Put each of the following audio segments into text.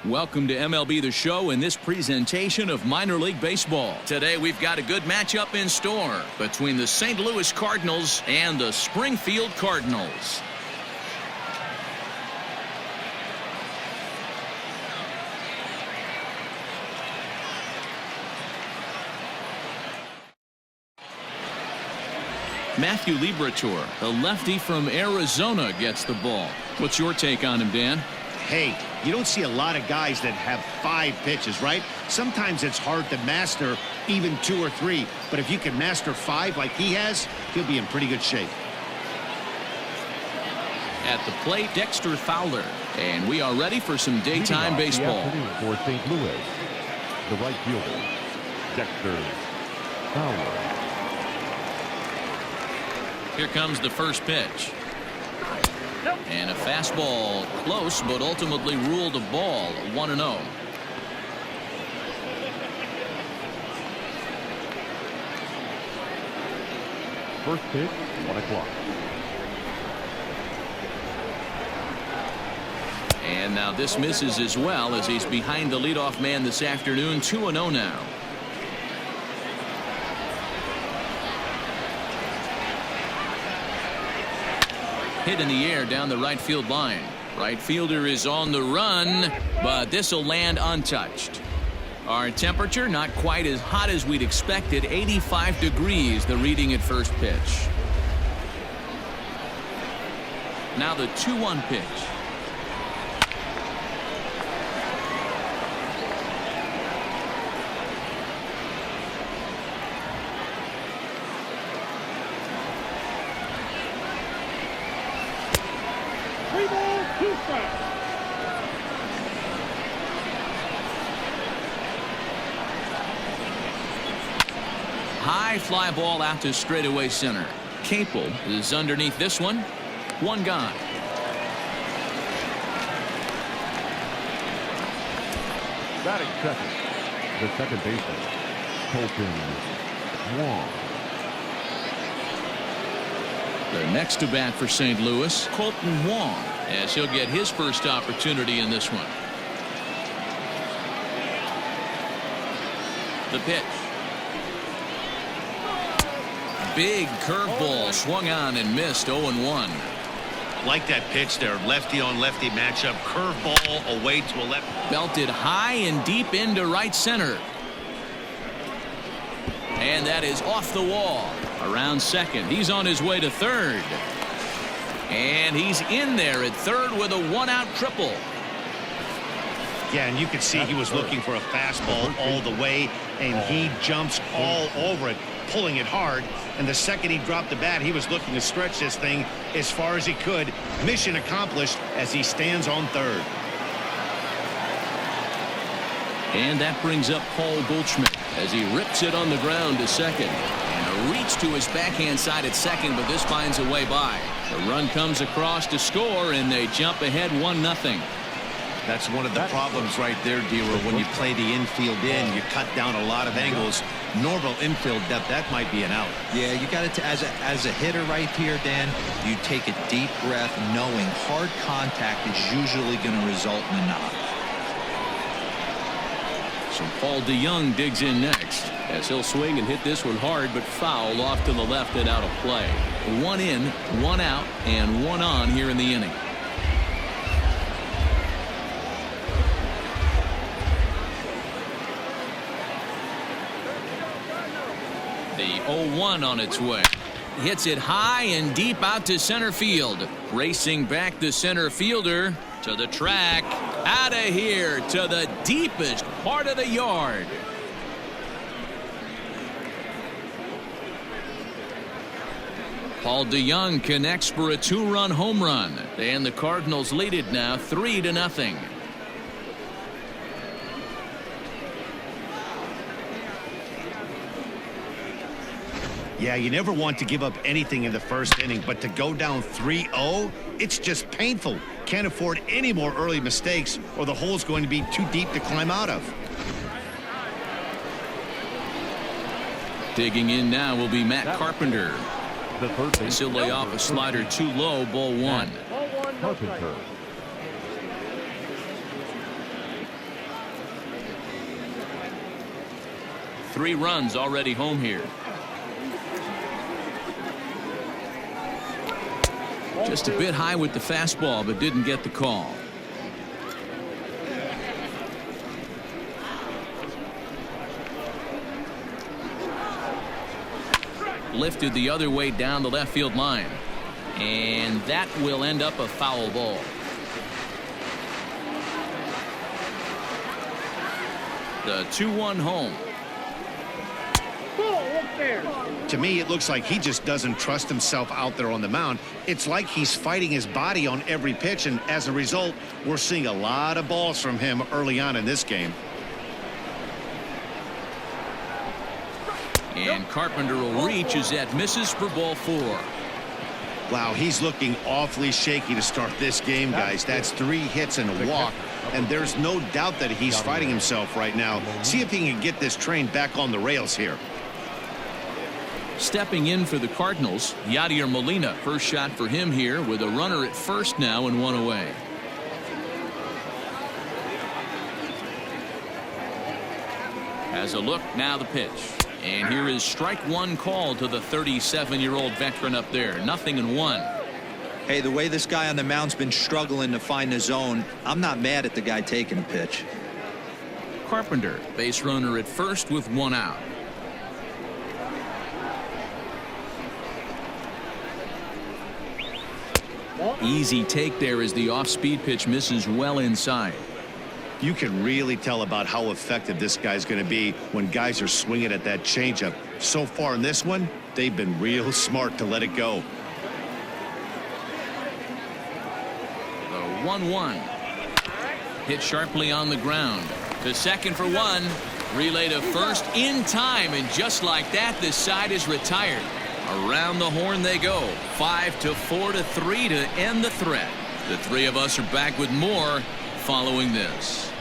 Welcome to MLB The Show in this presentation of minor league baseball. Today we've got a good matchup in store between the St. Louis Cardinals and the Springfield Cardinals. Matthew Liberatore, the lefty from Arizona, gets the ball. What's your take on him, Dan? Hey, you don't see a lot of guys that have 5 pitches, right? Sometimes it's hard to master even 2 or 3, but if you can master 5 like he has, he'll be in pretty good shape. At the plate, Dexter Fowler, and we are ready for some daytime baseball. For St. Louis, the right fielder, Dexter Fowler. Here comes the first pitch. And a fastball close, but ultimately ruled a ball, 1-0. First pitch, 1 o'clock. And now this misses as well as he's behind the leadoff man this afternoon, 2-0 now. Hit in the air down the right field line. Right fielder is on the run, but this will land untouched. Our temperature not quite as hot as we'd expected, 85 degrees the reading at first pitch. Now the 2-1 pitch. High fly ball out to straightaway center. Capel is underneath this one. 1 gone. Batting second, the second baseman, Colton Wong. The next to bat for St. Louis, Colton Wong, as he'll get his first opportunity in this one. The pitch. Big curveball swung on and missed, 0-1. Like that pitch there, lefty on lefty matchup, curveball away to a left. Belted high and deep into right center. And that is off the wall. Around second. He's on his way to third. And he's in there at third with a 1-out triple. Yeah, and you could see he was looking for a fastball all the way, and he jumps all over it, pulling it hard. And the second he dropped the bat, he was looking to stretch this thing as far as he could. Mission accomplished as he stands on third. And that brings up Paul Goldschmidt as he rips it on the ground to second. And a reach to his backhand side at second, but this finds a way by. The run comes across to score, and they jump ahead 1-0. That's one of the problems right there, Dealer. When you play the infield in, you cut down a lot of angles. Normal infield depth, that might be an out. Yeah, you got it as a hitter right here, Dan. You take a deep breath, knowing hard contact is usually going to result in a knock. So Paul DeJong digs in next as he'll swing and hit this one hard, but foul off to the left and out of play. 1 in, 1 out, and 1 on here in the inning. The 0-1 on its way. Hits it high and deep out to center field. Racing back the center fielder to the track. Out of here to the deepest part of the yard. Paul DeJong connects for a 2-run home run. And the Cardinals lead it now 3-0. Yeah, you never want to give up anything in the first inning, but to go down 3-0, it's just painful. Can't afford any more early mistakes, or the hole's going to be too deep to climb out of. Digging in now will be Matt Carpenter. The third base. He'll lay off a slider too low, ball 1. Carpenter. 3 runs already home here. Just a bit high with the fastball, but didn't get the call. Lifted the other way down the left field line. And that will end up a foul ball. The 2-1 home. To me, it looks like he just doesn't trust himself out there on the mound. It's like he's fighting his body on every pitch, and as a result, we're seeing a lot of balls from him early on in this game. And Carpenter will reach as that misses for ball 4. Wow, he's looking awfully shaky to start this game, guys. That's 3 hits and a walk, and there's no doubt that he's fighting himself right now. See if he can get this train back on the rails here. Stepping in for the Cardinals, Yadier Molina. First shot for him here with a runner at first now and 1 away. Has a look, now the pitch. And here is strike 1 call to the 37-year-old veteran up there. 0-1. Hey, the way this guy on the mound's been struggling to find the zone, I'm not mad at the guy taking a pitch. Carpenter, base runner at first with 1 out. Easy take there as the off-speed pitch misses well inside. You can really tell about how effective this guy's going to be when guys are swinging at that changeup. So far in this one, they've been real smart to let it go. The 1-1. Hit sharply on the ground. To second for 1. Relay to first in time, and just like that, this side is retired. Around the horn they go. 5-4-3 to end the threat. The 3 of us are back with more following this.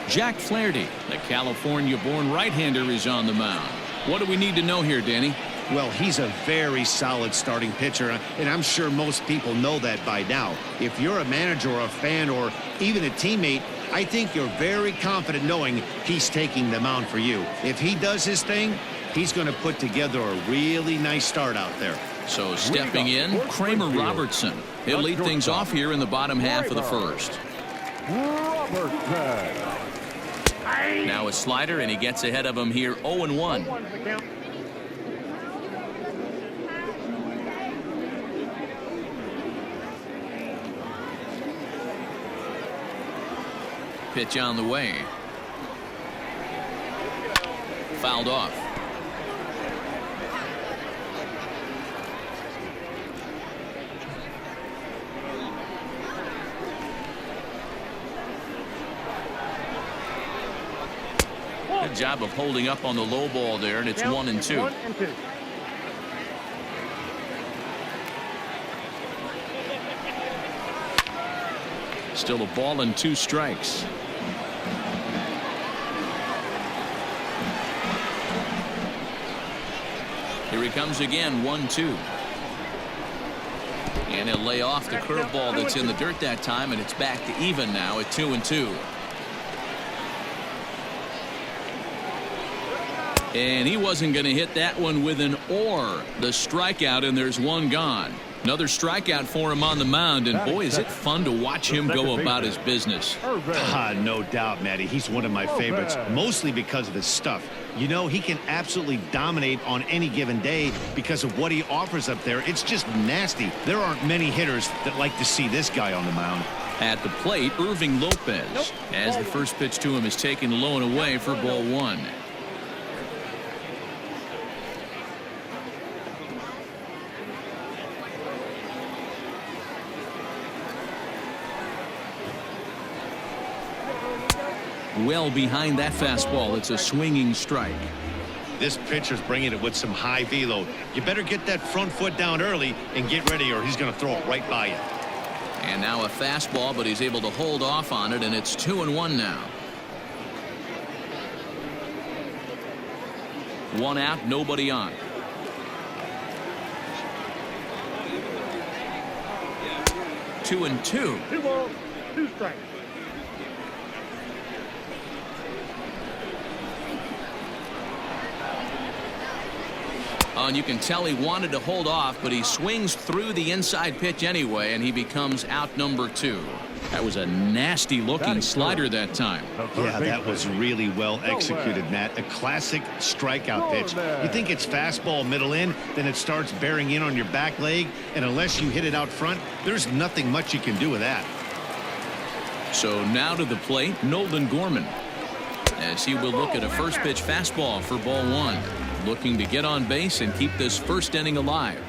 Jack Flaherty, the California-born right-hander, is on the mound. What do we need to know here, Danny? Well, he's a very solid starting pitcher, and I'm sure most people know that by now. If you're a manager or a fan or even a teammate, I think you're very confident knowing he's taking the mound for you. If he does his thing, he's going to put together a really nice start out there. So stepping in, Kramer Robertson. He'll lead things off here in the bottom half of the first. Now a slider, and he gets ahead of him here 0-1. Pitch on the way. Fouled off. Good job of holding up on the low ball there, and it's 1-2. Still a ball and 2 strikes. Here he comes again, 1-2. And he'll lay off the curveball that's in the dirt that time, and it's back to even now at 2-2. And he wasn't going to hit that one with an or. The strikeout, and there's 1 gone. Another strikeout for him on the mound, and boy, is it fun to watch him go about his business. No doubt, Matty. He's one of my favorites, mostly because of his stuff. You know, he can absolutely dominate on any given day because of what he offers up there. It's just nasty. There aren't many hitters that like to see this guy on the mound. At the plate, Irving Lopez, as the first pitch to him is taken low and away for ball 1. Well behind that fastball. It's a swinging strike. This pitcher's bringing it with some high velo. You better get that front foot down early and get ready, or he's going to throw it right by you. And now a fastball, but he's able to hold off on it, and it's 2-1 now. 1 out, nobody on. 2-2. 2 balls, 2 strikes. Oh, and you can tell he wanted to hold off, but he swings through the inside pitch anyway, and he becomes out number 2. That was a nasty looking slider that time. Yeah, that was really well executed, Matt. A classic strikeout pitch. You think it's fastball middle in, then it starts bearing in on your back leg, and unless you hit it out front, there's nothing much you can do with that. So now to the plate, Nolan Gorman, as he will look at a first pitch fastball for ball 1, looking to get on base and keep this first inning alive.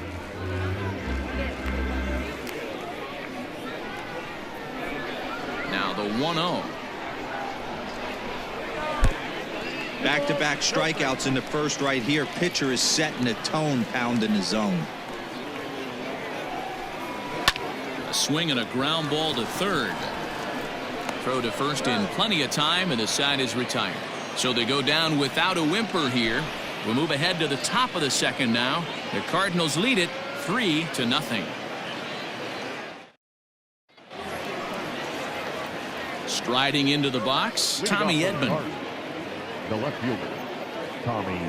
Now the 1-0. Back-to-back strikeouts in the first right here. Pitcher is setting a tone, pounding the zone. A swing and a ground ball to third. Throw to first in plenty of time, and the side is retired. So they go down without a whimper here. We'll move ahead to the top of the second now. The Cardinals lead it 3-0. Striding into the box, Tommy Edman. The left fielder, Tommy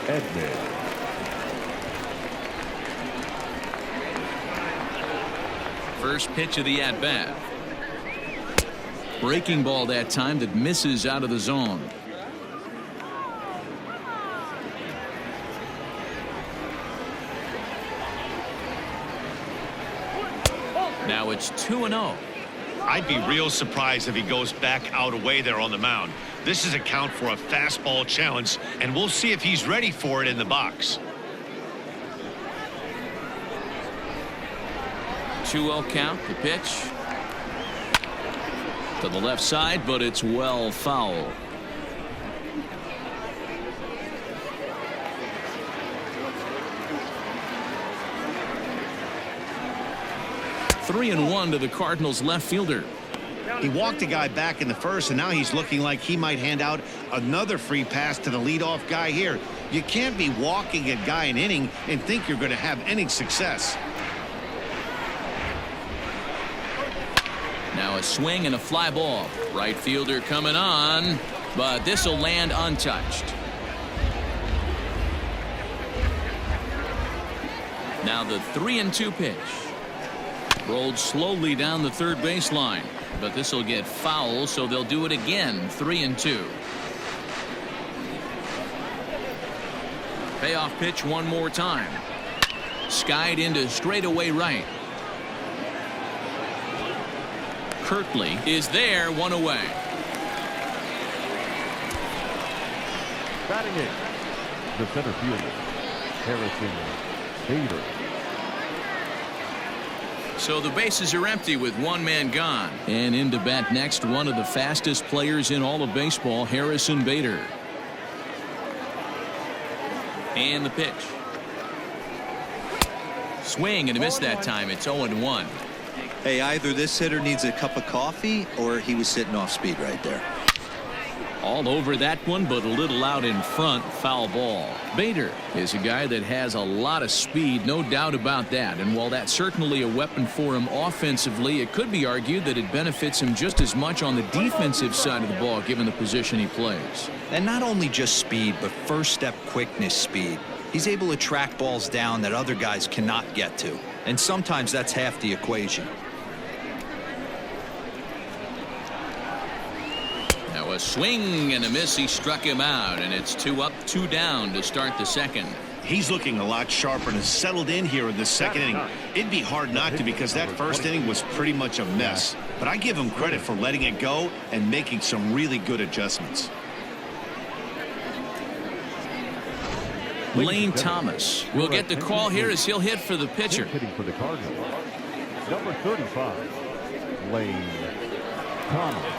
Edman. First pitch of the at-bat. Breaking ball that time that misses out of the zone. Now it's 2-0. I'd be real surprised if he goes back out away there on the mound. This is a count for a fastball challenge, and we'll see if he's ready for it in the box. 2-0 count. The pitch to the left side, but it's well foul. Three and 1 to the Cardinals left fielder. He walked a guy back in the first, and now he's looking like he might hand out another free pass to the leadoff guy here. You can't be walking a guy an inning and think you're going to have any success. Now a swing and a fly ball. Right fielder coming on, but this will land untouched. Now the 3-2 pitch. Rolled slowly down the third baseline, but this will get foul, so they'll do it again. 3-2. Payoff pitch one more time. Skied into straightaway right. Kirtley is there, one away. Batting in, the center fielder, Harrison Bader. So the bases are empty with one man gone. And in to bat next, one of the fastest players in all of baseball, Harrison Bader. And the pitch. Swing and a miss that time. It's 0-1. Hey, either this hitter needs a cup of coffee or he was sitting off speed right there. All over that one, but a little out in front. Foul ball. Bader is a guy that has a lot of speed, no doubt about that. And while that's certainly a weapon for him offensively, it could be argued that it benefits him just as much on the defensive side of the ball, given the position he plays. And not only just speed, but first step quickness speed. He's able to track balls down that other guys cannot get to. And sometimes that's half the equation. Now a swing and a miss. He struck him out, and it's 2 up, 2 down to start the second. He's looking a lot sharper and has settled in here in the second inning. It'd be hard not to, because that first inning was pretty much a mess. But I give him credit for letting it go and making some really good adjustments. Lane Thomas will get the call here as he'll hit for the pitcher. Hitting for the Cardinals, number 35, Lane Thomas.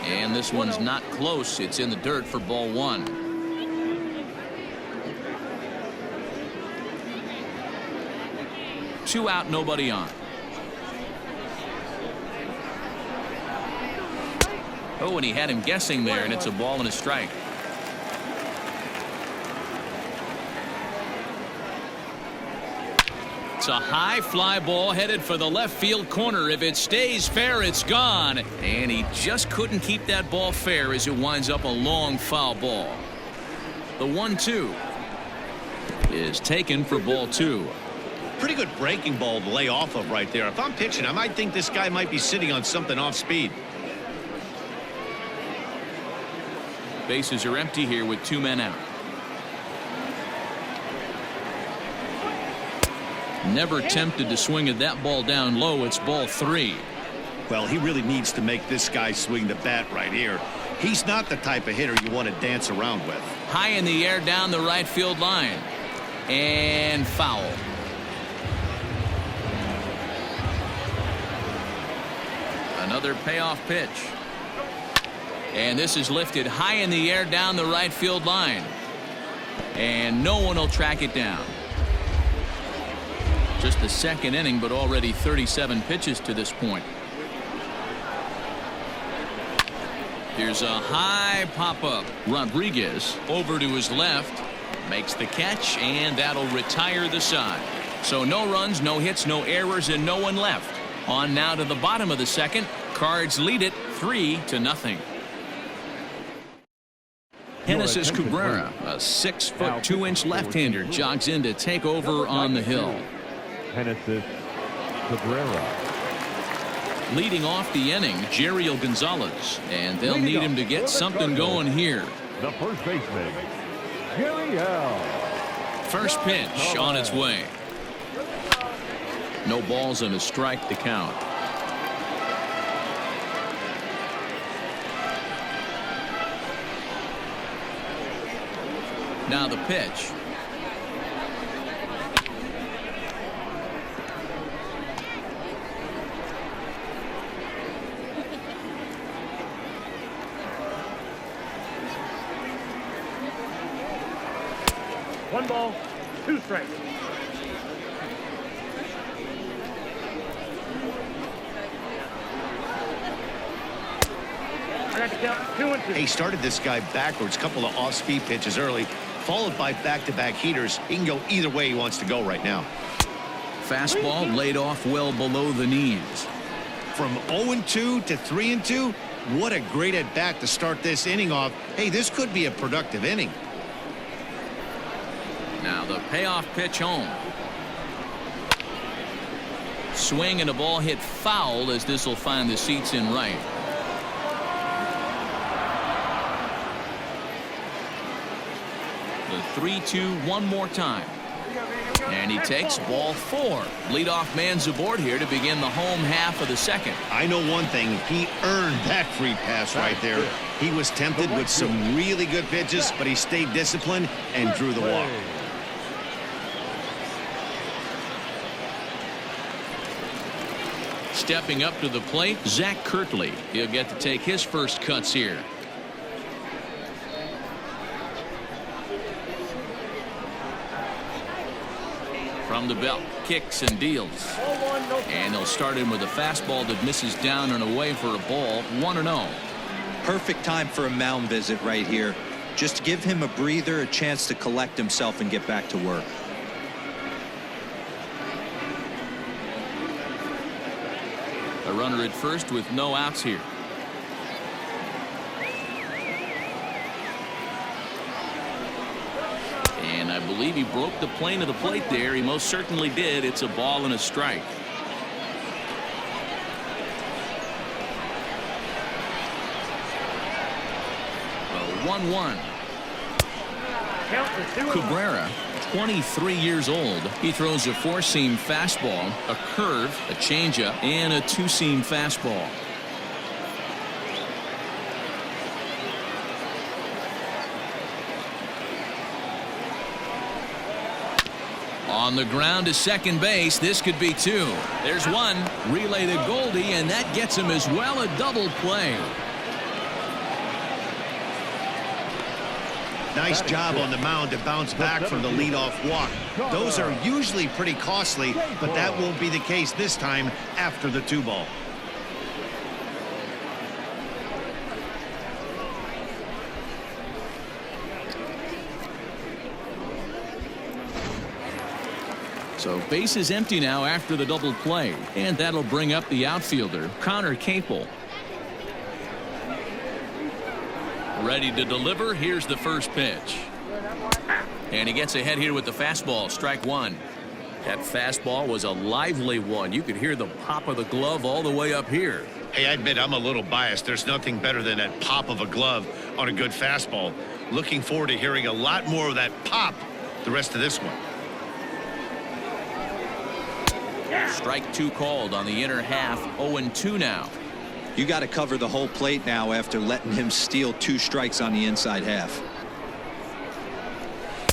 And this one's not close. It's in the dirt for ball 1. Two out, nobody on. Oh, and he had him guessing there, and it's a ball and a strike. It's a high fly ball headed for the left field corner. If it stays fair, it's gone. And he just couldn't keep that ball fair as it winds up a long foul ball. The 1-2 is taken for ball 2. Pretty good breaking ball to lay off of right there. If I'm pitching, I might think this guy might be sitting on something off speed. Bases are empty here with 2 men out. Never tempted to swing at that ball down low. It's ball 3. Well, he really needs to make this guy swing the bat right here. He's not the type of hitter you want to dance around with. High in the air down the right field line. And foul. Another payoff pitch. And this is lifted high in the air down the right field line. And no one will track it down. Just the second inning, but already 37 pitches to this point. Here's a high pop-up. Rodriguez over to his left. Makes the catch, and that'll retire the side. So no runs, no hits, no errors, and no one left. On now to the bottom of the second. Cards lead it 3-0. Genesis Cabrera, a 6'2" left-hander, jogs in to take over on the hill. Genesis Cabrera. Leading off the inning, Jeriel Gonzalez, and they'll need him to get something going here. The first baseman, Jeriel. First pitch on its way. No balls and a strike to count. Now the pitch. One ball, 2 strikes. I got to count 2-2. He started this guy backwards, couple of off-speed pitches early, followed by back-to-back heaters. He can go either way he wants to go right now. Fastball laid off well below the knees. From 0-2 to 3-2, what a great at-bat to start this inning off. Hey, this could be a productive inning. Now the payoff pitch home. Swing and a ball hit foul as this will find the seats in right. The 3-2 one more time. And he takes ball 4. Leadoff man's aboard here to begin the home half of the second. I know one thing. He earned that free pass right there. He was tempted with some really good pitches, but he stayed disciplined and drew the walk. Stepping up to the plate, Zach Kirtley. He'll get to take his first cuts here. From the belt, kicks and deals. And they'll start in with a fastball that misses down and away for a ball. 1-0. Perfect time for a mound visit right here. Just to give him a breather, a chance to collect himself and get back to work. A runner at first with no outs here. And I believe he broke the plane of the plate there. He most certainly did. It's a ball and a strike. A 1-1. Cabrera, 23 years old. He throws a 4-seam fastball, a curve, a changeup, and a 2-seam fastball. On the ground to second base. This could be 2. There's 1. Relay to Goldie, and that gets him as well. A double play. Nice job on the mound to bounce back from the leadoff walk. Those are usually pretty costly, but that won't be the case this time after the 2-ball. So base is empty now after the double play, and that'll bring up the outfielder, Connor Capel. Ready to deliver. Here's the first pitch. And he gets ahead here with the fastball, strike one. That fastball was a lively one. You could hear the pop of the glove all the way up here. Hey, I admit I'm a little biased. There's nothing better than that pop of a glove on a good fastball. Looking forward to hearing a lot more of that pop the rest of this one. Strike two called on the inner half. 0-2 now. You got to cover the whole plate now after letting him steal 2 strikes on the inside half.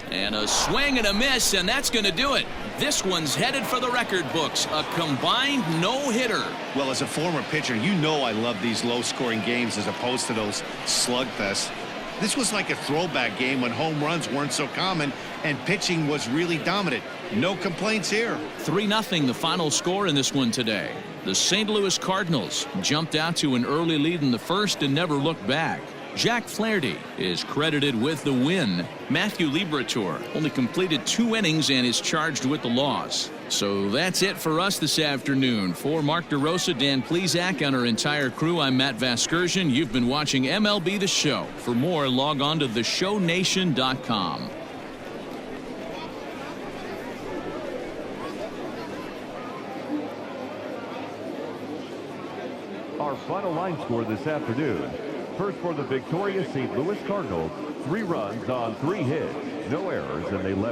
And a swing and a miss, and that's going to do it. This one's headed for the record books. A combined no-hitter. Well, as a former pitcher, you know I love these low-scoring games as opposed to those slugfests. This was like a throwback game when home runs weren't so common and pitching was really dominant. No complaints here. 3-0 the final score in this one today. The St. Louis Cardinals jumped out to an early lead in the first and never looked back. Jack Flaherty is credited with the win. Matthew Liberatore only completed 2 innings and is charged with the loss. So that's it for us this afternoon. For Mark DeRosa, Dan Plesac, and our entire crew, I'm Matt Vasgersian. You've been watching MLB The Show. For more, log on to theshownation.com. Our final line score this afternoon. First for the victorious St. Louis Cardinals, 3 runs on 3 hits, no errors, and they left